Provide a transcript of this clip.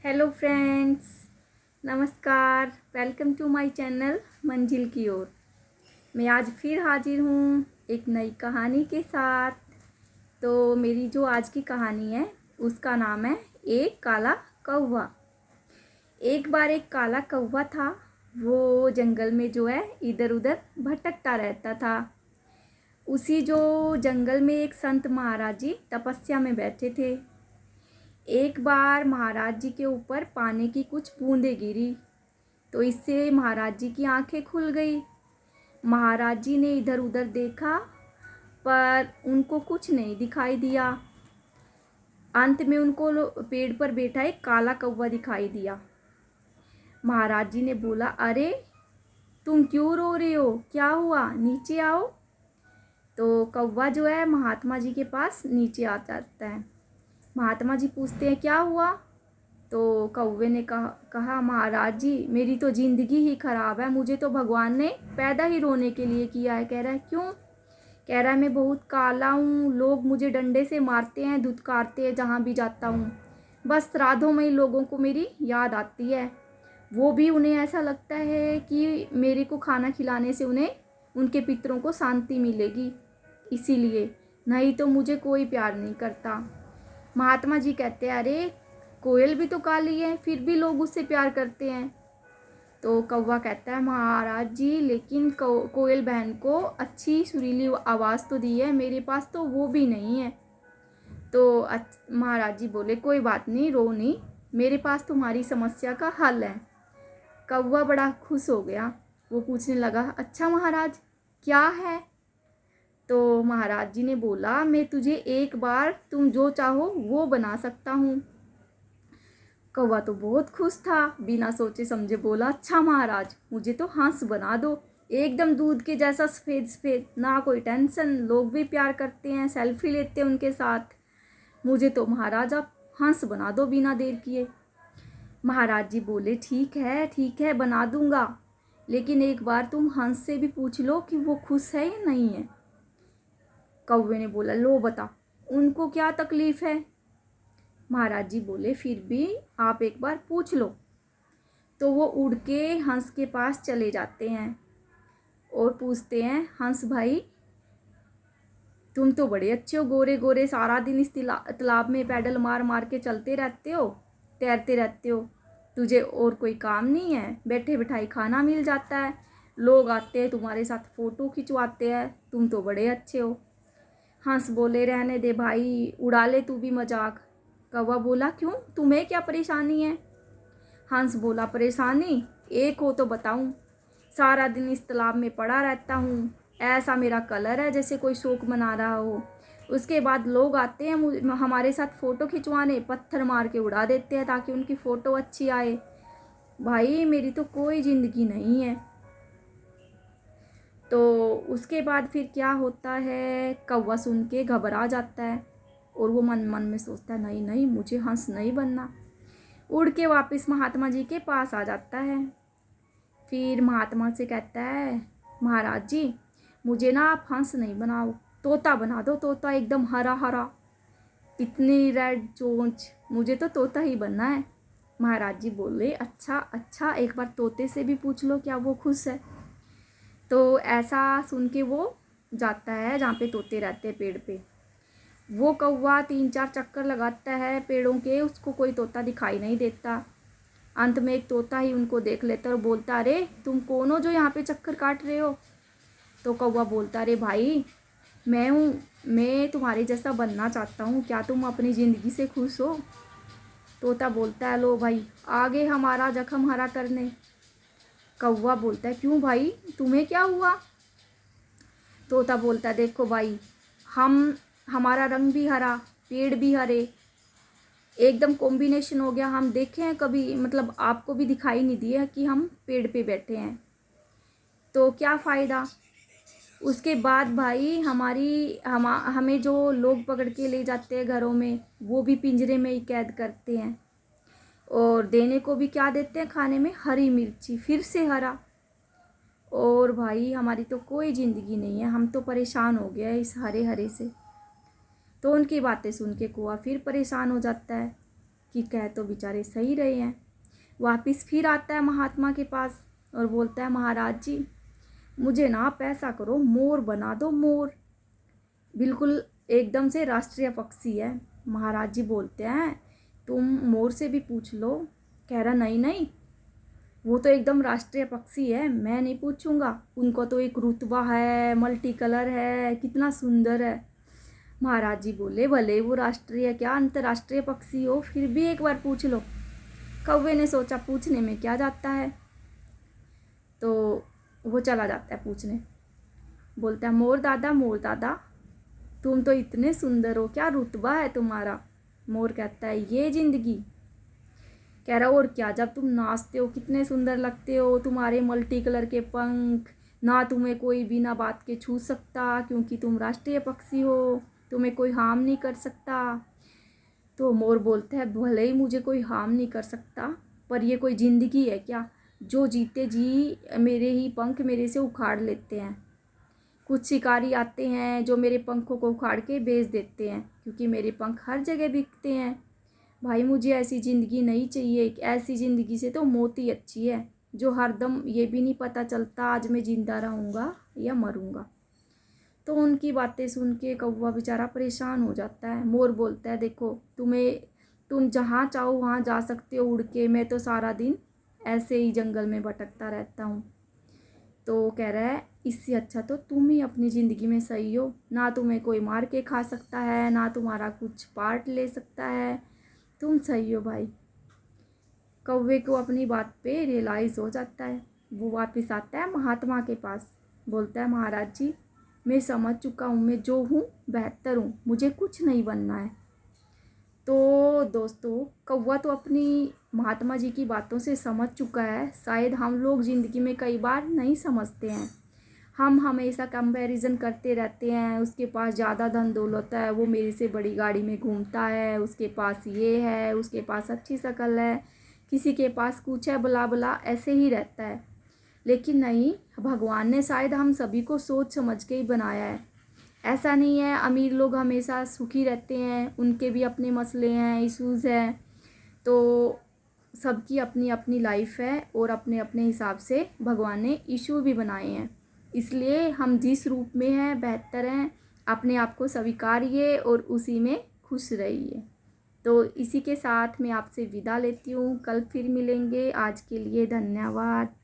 Hello friends, नमस्कार। Welcome to my channel मंजिल की ओर। मैं आज फिर हाजिर हूँ एक नई कहानी के साथ। तो मेरी जो आज की कहानी है उसका नाम है एक काला कौवा। एक बार एक काला कौवा था। वो जंगल में जो है इधर उधर भटकता रहता था। उसी जो जंगल में एक संत महाराज जी तपस्या में बैठे थे। एक बार महाराज जी के ऊपर पानी की कुछ बूंदें गिरी, तो इससे महाराज जी की आंखें खुल गई। महाराज जी ने इधर उधर देखा पर उनको कुछ नहीं दिखाई दिया। अंत में उनको पेड़ पर बैठा एक काला कौवा दिखाई दिया। महाराज जी ने बोला, अरे तुम क्यों रो रहे हो, क्या हुआ, नीचे आओ। तो कौवा जो है महात्मा जी के पास नीचे आ जाता है। महात्मा जी पूछते हैं, क्या हुआ। तो कौवे ने कहा महाराज जी, मेरी तो ज़िंदगी ही ख़राब है। मुझे तो भगवान ने पैदा ही रोने के लिए किया है। कह रहा है क्यों। कह रहा है मैं बहुत काला हूँ, लोग मुझे डंडे से मारते हैं, धुतकारते हैं जहाँ भी जाता हूँ। बस श्राद्धों में ही लोगों को मेरी याद आती है। वो भी उन्हें ऐसा लगता है कि मेरे को खाना खिलाने से उन्हें उनके पितरों को शांति मिलेगी, इसीलिए, नहीं तो मुझे कोई प्यार नहीं करता। महात्मा जी कहते हैं, अरे कोयल भी तो काली है, फिर भी लोग उससे प्यार करते हैं। तो कौवा कहता है, महाराज जी लेकिन कोयल बहन को अच्छी सुरीली आवाज़ तो दी है, मेरे पास तो वो भी नहीं है। तो महाराज जी बोले, कोई बात नहीं, रो नहीं, मेरे पास तुम्हारी समस्या का हल है। कौवा बड़ा खुश हो गया। वो पूछने लगा, अच्छा महाराज क्या है। तो महाराज जी ने बोला, मैं तुझे एक बार तुम जो चाहो वो बना सकता हूँ। कौवा तो बहुत खुश था, बिना सोचे समझे बोला, अच्छा महाराज मुझे तो हंस बना दो, एकदम दूध के जैसा सफ़ेद सफ़ेद, ना कोई टेंशन, लोग भी प्यार करते हैं, सेल्फी लेते हैं उनके साथ। मुझे तो महाराज आप हंस बना दो बिना देर किए। महाराज जी बोले, ठीक है बना दूंगा, लेकिन एक बार तुम हंस से भी पूछ लो कि वो खुश है या नहीं है। कौवे ने बोला, लो बता, उनको क्या तकलीफ़ है। महाराज जी बोले, फिर भी आप एक बार पूछ लो। तो वो उड़ के हंस के पास चले जाते हैं और पूछते हैं, हंस भाई तुम तो बड़े अच्छे हो, गोरे गोरे, सारा दिन इस तालाब में पैडल मार मार के चलते रहते हो, तैरते रहते हो, तुझे और कोई काम नहीं है, बैठे बिठाई खाना मिल जाता है, लोग आते हैं तुम्हारे साथ फ़ोटो खिंचवाते हैं, तुम तो बड़े अच्छे हो। हंस बोले, रहने दे भाई, उड़ा ले तू भी मजाक। कौवा बोला, क्यों, तुम्हें क्या परेशानी है। हंस बोला, परेशानी एक हो तो बताऊं, सारा दिन इस तालाब में पड़ा रहता हूँ, ऐसा मेरा कलर है जैसे कोई शोक मना रहा हो। उसके बाद लोग आते हैं हमारे साथ फ़ोटो खिंचवाने, पत्थर मार के उड़ा देते हैं ताकि उनकी फ़ोटो अच्छी आए। भाई मेरी तो कोई ज़िंदगी नहीं है। तो उसके बाद फिर क्या होता है, कौवा सुन के घबरा जाता है और वो मन मन में सोचता है, नहीं नहीं मुझे हंस नहीं बनना। उड़ के वापस महात्मा जी के पास आ जाता है। फिर महात्मा से कहता है, महाराज जी मुझे ना आप हंस नहीं बनाओ, तोता बना दो, तोता एकदम हरा हरा, इतनी रेड चोंच, मुझे तो तोता ही बनना है। महाराज जी बोले, अच्छा अच्छा, एक बार तोते से भी पूछ लो क्या वो खुश है। तो ऐसा सुन के वो जाता है जहाँ पे तोते रहते हैं पेड़ पे। वो कौवा 3-4 चक्कर लगाता है पेड़ों के, उसको कोई तोता दिखाई नहीं देता। अंत में एक तोता ही उनको देख लेता और बोलता, अरे तुम कौन हो जो यहाँ पे चक्कर काट रहे हो। तो कौवा बोलता, अरे भाई मैं हूँ, मैं तुम्हारे जैसा बनना चाहता हूँ, क्या तुम अपनी ज़िंदगी से खुश हो। तोता बोलता है, लो भाई आगे हमारा जख्म हरा करने। कौवा बोलता है, क्यों भाई तुम्हें क्या हुआ। तोता बोलता है, देखो भाई हमारा रंग भी हरा, पेड़ भी हरे, एकदम कॉम्बिनेशन हो गया। हम देखे हैं कभी, मतलब आपको भी दिखाई नहीं दिया कि हम पेड़ पे बैठे हैं, तो क्या फ़ायदा। उसके बाद भाई हमें जो लोग पकड़ के ले जाते हैं घरों में, वो भी पिंजरे में ही कैद करते हैं, और देने को भी क्या देते हैं खाने में, हरी मिर्ची, फिर से हरा। और भाई हमारी तो कोई ज़िंदगी नहीं है, हम तो परेशान हो गए इस हरे हरे से। तो उनकी बातें सुन के कौवा फिर परेशान हो जाता है। कि कह तो बेचारे सही रहे हैं। वापस फिर आता है महात्मा के पास और बोलता है, महाराज जी मुझे ना आप ऐसा करो, मोर बना दो, मोर। बिल्कुल एकदम से राष्ट्रीय पक्षी है। महाराज जी बोलते हैं, तुम मोर से भी पूछ लो। कह रहा, नहीं नहीं, वो तो एकदम राष्ट्रीय पक्षी है, मैं नहीं पूछूंगा। उनको तो एक रुतबा है, मल्टी कलर है, कितना सुंदर है। महाराज जी बोले, भले वो राष्ट्रीय क्या अंतर्राष्ट्रीय पक्षी हो, फिर भी एक बार पूछ लो। कौवे ने सोचा, पूछने में क्या जाता है, तो वो चला जाता है पूछने। बोलता है, मोर दादा तुम तो इतने सुंदर हो, क्या रुतबा है तुम्हारा। मोर कहता है, ये जिंदगी। कह रहा, और क्या, जब तुम नाचते हो कितने सुंदर लगते हो, तुम्हारे मल्टी कलर के पंख, ना तुम्हें कोई बिना बात के छू सकता, क्योंकि तुम राष्ट्रीय पक्षी हो, तुम्हें कोई हार्म नहीं कर सकता। तो मोर बोलता है, भले ही मुझे कोई हार्म नहीं कर सकता, पर ये कोई ज़िंदगी है क्या, जो जीते जी मेरे ही पंख मेरे से उखाड़ लेते हैं। कुछ शिकारी आते हैं जो मेरे पंखों को उखाड़ के बेच देते हैं, क्योंकि मेरे पंख हर जगह बिकते हैं। भाई मुझे ऐसी ज़िंदगी नहीं चाहिए, ऐसी ज़िंदगी से तो मौत ही अच्छी है, जो हरदम ये भी नहीं पता चलता आज मैं ज़िंदा रहूँगा या मरूँगा। तो उनकी बातें सुन के कौवा बेचारा परेशान हो जाता है। मोर बोलता है, देखो तुम जहाँ चाहो वहाँ जा सकते हो उड़ के, मैं तो सारा दिन ऐसे ही जंगल में भटकता रहता हूँ। तो कह रहा है, इससे अच्छा तो तुम ही अपनी ज़िंदगी में सही हो, ना तुम्हें कोई मार के खा सकता है, ना तुम्हारा कुछ पार्ट ले सकता है, तुम सही हो भाई। कौवे को अपनी बात पे रियलाइज़ हो जाता है। वो वापस आता है महात्मा के पास, बोलता है, महाराज जी मैं समझ चुका हूँ, मैं जो हूँ बेहतर हूँ, मुझे कुछ नहीं बनना है। तो दोस्तों, कौवा तो अपनी महात्मा जी की बातों से समझ चुका है। शायद हम लोग ज़िंदगी में कई बार नहीं समझते हैं। हम हमेशा कंपैरिजन करते रहते हैं, उसके पास ज़्यादा धन दौलत है, वो मेरे से बड़ी गाड़ी में घूमता है, उसके पास ये है, उसके पास अच्छी शक्ल है, किसी के पास कुछ है, बला बला ऐसे ही रहता है। लेकिन नहीं, भगवान ने शायद हम सभी को सोच समझ के ही बनाया है। ऐसा नहीं है अमीर लोग हमेशा सुखी रहते हैं, उनके भी अपने मसले हैं, इश्यूज़ हैं। तो सबकी अपनी अपनी लाइफ है और अपने अपने हिसाब से भगवान ने इशू भी बनाए हैं। इसलिए हम जिस रूप में हैं बेहतर हैं, अपने आप को स्वीकारिए और उसी में खुश रहिए। तो इसी के साथ मैं आपसे विदा लेती हूँ, कल फिर मिलेंगे। आज के लिए धन्यवाद।